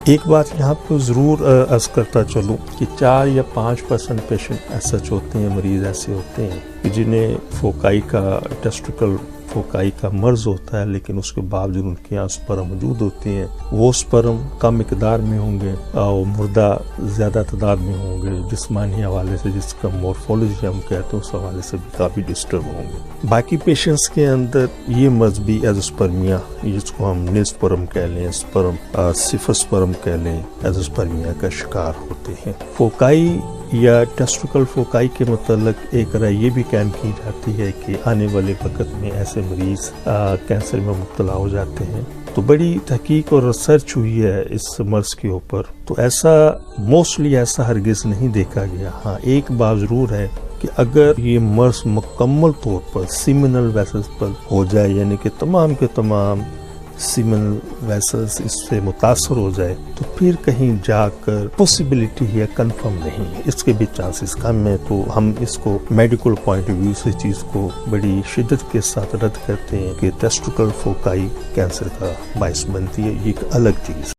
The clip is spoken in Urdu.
ایک بات یہاں پہ ضرور عرض کرتا چلوں کہ 4 یا 5% پیشنٹ ایسے ہوتے ہیں، مریض ایسے ہوتے ہیں کہ جنہیں فوکائی کا ٹیسٹیکل فوکائی کا مرض ہوتا ہے، لیکن اس کے باوجود ان کے یہاں سپرم موجود ہوتے ہیں. وہ سپرم کم مقدار میں ہوں گے اور مردہ زیادہ تعداد میں ہوں گے، جسمانی حوالے سے جس کا مورفولوجی ہم کہتے ہیں اس حوالے سے بھی کافی ڈسٹرب ہوں گے. باقی پیشنٹس کے اندر یہ مرض بھی ایزوسپرمیا، جس کو ہم نیزسپرم کہہ لیں، سفرسپرم کہہ لیں، ایزوسپرمیا کا شکار ہوتے ہیں. فوکائی یا ٹیسٹیکل فوکائی کے متعلق ایک رائے یہ بھی قائم کی جاتی ہے کہ آنے والے وقت میں ایسے مریض کینسر میں مبتلا ہو جاتے ہیں. تو بڑی تحقیق اور ریسرچ ہوئی ہے اس مرض کے اوپر، تو ایسا موسٹلی ایسا ہرگز نہیں دیکھا گیا. ہاں ایک بات ضرور ہے کہ اگر یہ مرض مکمل طور پر سیمنل ویسلز پر ہو جائے، یعنی کہ تمام کے تمام سیمنل ویسلز اس سے متاثر ہو جائے، تو پھر کہیں جا کر پوسیبلٹی ہے، کنفرم نہیں ہے، اس کے بھی چانسز کم ہے. تو ہم اس کو میڈیکل پوائنٹ آف ویو سے چیز کو بڑی شدت کے ساتھ رد کرتے ہیں کہ ٹیسٹیکل فوکائی کینسر کا باعث بنتی ہے. یہ ایک الگ چیز